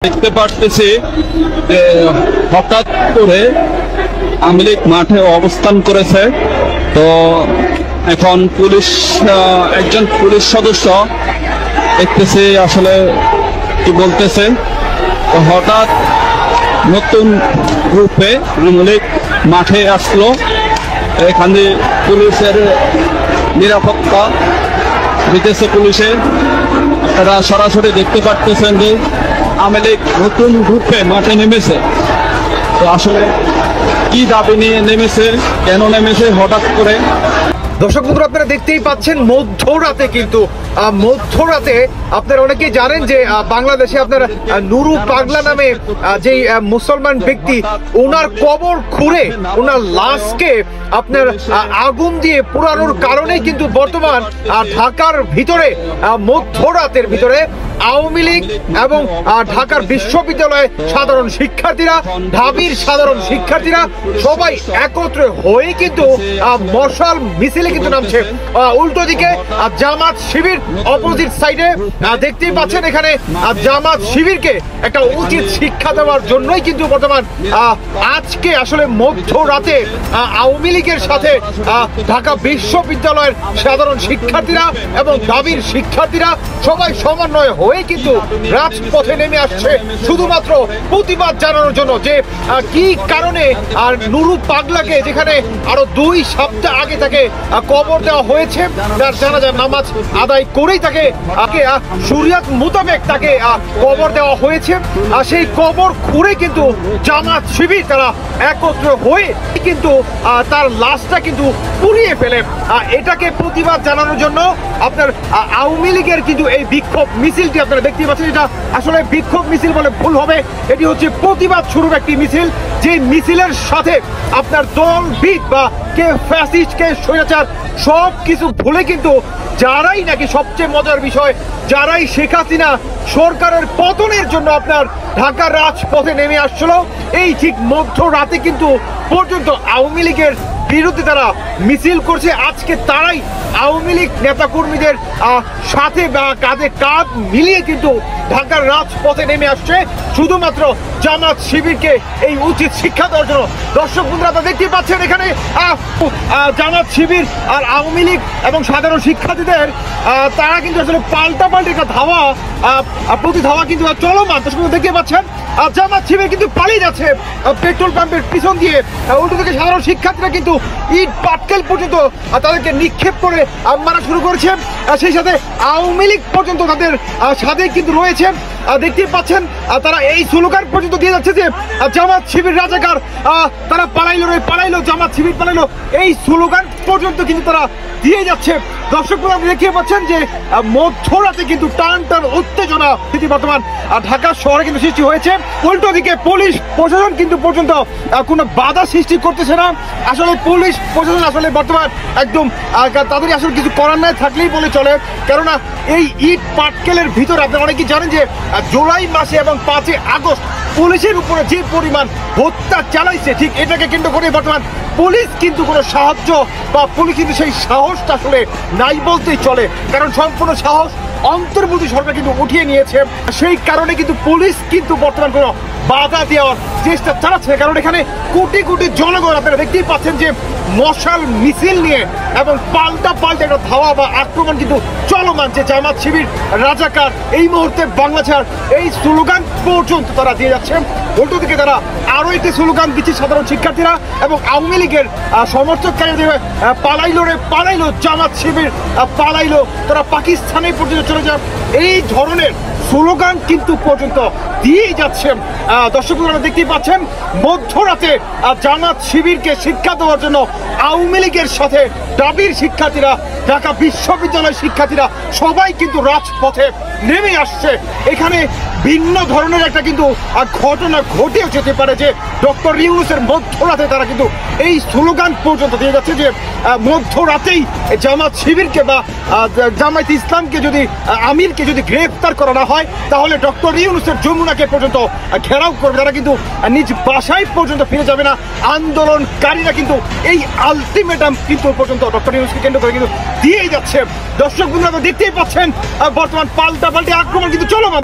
দেখতে পারতেছি যে হঠাৎ করে আওয়ামী লীগ মাঠে অবস্থান করেছে। তো এখন পুলিশ একজন পুলিশ সদস্য দেখতেছি আসলে কি বলতেছে। তো হঠাৎ নতুন রূপে আওয়ামী লীগ মাঠে আসলো। এখানে পুলিশের নিরাপত্তা দিতেছে পুলিশে। আপনারা সরাসরি দেখতে পারতেছেন যে আওয়ামী লীগ নতুন রূপে মাঠে নেমেছে। তো আসলে কি দাবি নিয়ে নেমেছে, কেন নেমেছে হঠাৎ করে? দর্শক বন্ধুরা, আপনারা দেখতেই পাচ্ছেন মধ্যরাতে, কিন্তু মধ্যরাতে আপনারা অনেকেই জানেন যে বাংলাদেশে আপনার নুরু পাগলা নামে যে মুসলমান ব্যক্তি, ওনার কবর খুঁড়ে ওনার লাশকে আপনার আগুন দিয়ে পোড়ানোর কারণে কিন্তু বর্তমান ঢাকার ভিতরে মধ্যরাতের ভিতরে আওয়ামী লীগ এবং ঢাকার বিশ্ববিদ্যালয়ের সাধারণ শিক্ষার্থীরা, ঢাবির সাধারণ শিক্ষার্থীরা সবাই একত্রে হয়ে কিন্তু মশাল মিছিলে কিন্তু নামছে। উল্টো দিকে জামাত শিবির অপোজিট সাইডে দেখতেই পাচ্ছেন, এখানে জামাত শিবিরকে একটা উচিত শিক্ষা দেওয়ার জন্যই কিন্তু বর্তমান আজকে আসলে মধ্যরাতে আওয়ামী লীগের সাথে ঢাকা বিশ্ববিদ্যালয়ের সাধারণ শিক্ষার্থীরা এবং ঢাবির শিক্ষার্থীরা সবাই সমন্বয় হয়ে কিন্তু রাজপথে নেমে আসছে শুধুমাত্র প্রতিবাদ জানানোর জন্য যে কি কারণে আর নুরু পাগলাকে, যেখানে আরো 2 সপ্তাহ আগে তাকে কবর দেওয়া হয়েছে, তার জানাজার নামাজ আদায় করেই তাকে শরিয়ত মোতাবেক তাকে কবর দেওয়া হয়েছে। সেই কবর খুঁড়ে কিন্তু জামাত শিবির তারা একত্র হয়ে কিন্তু তার লাশটা কিন্তু পুড়িয়ে ফেলে। এটাকে প্রতিবাদ জানানোর জন্য আপনার আওয়ামী লীগের কিন্তু এই বিক্ষোভ মিছিলটি আপনারা দেখতে পাচ্ছেন। এটা আসলে বিক্ষোভ মিছিল বলে ভুল হবে, এটি হচ্ছে প্রতিবাদ স্বরূপ একটি মিছিল। যে মিছিলের সাথে আপনার দলবিদ বা কে ফ্যাসিস্ট, কে স্বৈরাচার সব কিছু ভুলে কিন্তু যারাই নাকি সবচেয়ে মজার বিষয়, যারাই শেখ হাসিনা সরকারের পতনের জন্য আপনার ঢাকার রাজপথে নেমে আসছিল, এই ঠিক মধ্যরাতে কিন্তু পর্যন্ত আওয়ামী লীগের বিরুদ্ধে তারা মিছিল করছে। আজকে তারাই আওয়ামী লীগ নেতাকর্মীদের সাথে বা কাঁধে কাঁধ মিলিয়ে কিন্তু ঢাকার রাজপথে নেমে আসছে শুধুমাত্র জামাত শিবিরকে এই উচিত শিক্ষা দেওয়ার জন্য। দর্শক বন্ধুরা, আপনারা দেখতে পাচ্ছেন এখানে জামাত শিবির আর আওয়ামী লীগ এবং সাধারণ শিক্ষার্থীদের তারা কিন্তু আসলে পাল্টাপাল্টি একটা ধাওয়া, প্রতি ধাওয়া কিন্তু চলমান। দর্শক দেখতে পাচ্ছেন জামাত শিবির কিন্তু পালিয়ে যাচ্ছে পেট্রোল পাম্পের পিছন দিয়ে। উল্টো থেকে সাধারণ শিক্ষার্থীরা কিন্তু ইট পাটকেল পর্যন্ত তাদেরকে নিক্ষেপ করে মারা শুরু করেছে। সেই সাথে আওয়ামী লীগ পর্যন্ত তাদের সাথে কিন্তু রয়েছে। দেখতে পাচ্ছেন তারা এই স্লোগান পর্যন্ত দিয়ে যাচ্ছে যে জামাত শিবির রাজাকার, তারা পালাইলো রে পালাইলো, জামাত শিবির পালাইলো, এই স্লোগান পর্যন্ত কিন্তু তারা দিয়ে যাচ্ছে। দর্শক আপনি দেখতে পাচ্ছেন যে মধ্যরাতে কিন্তু টান টান উত্তেজনা বর্তমান ঢাকা শহরে কিন্তু সৃষ্টি হয়েছে। উল্টো দিকে পুলিশ প্রশাসন কিন্তু পর্যন্ত কোনো বাধা সৃষ্টি করতেছে না। আসলে পুলিশ প্রশাসন আসলে বর্তমান একদম তাদের আসলে কিছু করার নাই থাকলেই বলে চলে। কেননা এই ইট পাটকেলের ভিতরে আপনারা অনেকেই জানেন যে জুলাই মাসে এবং 5 আগস্ট পুলিশের উপরে যে পরিমাণ হত্যা চালাইছে, ঠিক এটাকে কেন্দ্র করে বর্তমান পুলিশ কিন্তু কোনো সাহায্য বা পুলিশ কিন্তু সেই সাহসটা আসলে নাই বলতেই চলে। কারণ সম্পূর্ণ সাহস অন্তর্বর্তী সরকার কিন্তু উঠিয়ে নিয়েছে। সেই কারণে কিন্তু পুলিশ কিন্তু বর্তমান কোনো বাধা দেওয়ার চেষ্টা চালাচ্ছে। কারণ এখানে কোটি কোটি জনগণ আপনারা দেখতেই পাচ্ছেন যে মশাল মিছিল নিয়ে এবং পাল্টা একটা ধাওয়া বা আক্রমণ কিন্তু চলমান। যে জামাত শিবির রাজাকার, এই মুহূর্তে বাংলা ছাড়, এই স্লোগান পর্যন্ত তারা দিয়ে যাচ্ছে। উল্টো দিকে তারা আরো একটি স্লোগান দিচ্ছে সাধারণ শিক্ষার্থীরা এবং আওয়ামী লীগের সমর্থককারীরা, পালাইলো রে পালাইলো, জামাত শিবির পালাইলো, তারা পাকিস্তানে পর্যন্ত চলে যায়, এই ধরনের স্লোগান কিন্তু পর্যন্ত দিয়েই যাচ্ছে। দর্শক আপনারা দেখতেই পাচ্ছেন মধ্যরাতে জামাত শিবিরকে শিক্ষা দেওয়ার জন্য আওয়ামী লীগের সাথে ঢাবির শিক্ষার্থীরা, ঢাকা বিশ্ববিদ্যালয়ের শিক্ষার্থীরা সবাই কিন্তু রাজপথে নেমে আসছে। এখানে ভিন্ন ধরনের একটা কিন্তু ঘটনা ঘটেও যেতে পারে যে ডক্টর ইউনূসের মধ্যরাতে তারা কিন্তু এই স্লোগান পর্যন্ত দিয়ে যাচ্ছে যে মধ্যরাতেই জামাত শিবিরকে বা জামায়াতে ইসলামকে যদি আমিরকে যদি গ্রেফতার করা না হয় তাহলে ডক্টর ইউনূসের যমুনাকে পর্যন্ত ঘেরাও করবে। তারা কিন্তু নিজ বাসায় পর্যন্ত ফিরে যাবে না। আন্দোলনকারীরা কিন্তু এই আলটিমেটাম কিন্তু পর্যন্ত ডক্টর ইউনূসকে কেন্দ্র করে কিন্তু দিয়েই যাচ্ছে। দর্শক বন্ধুরা দেখতেই পাচ্ছেন বর্তমান পাল্টাপাল্টি আক্রমণ কিন্তু চলমান।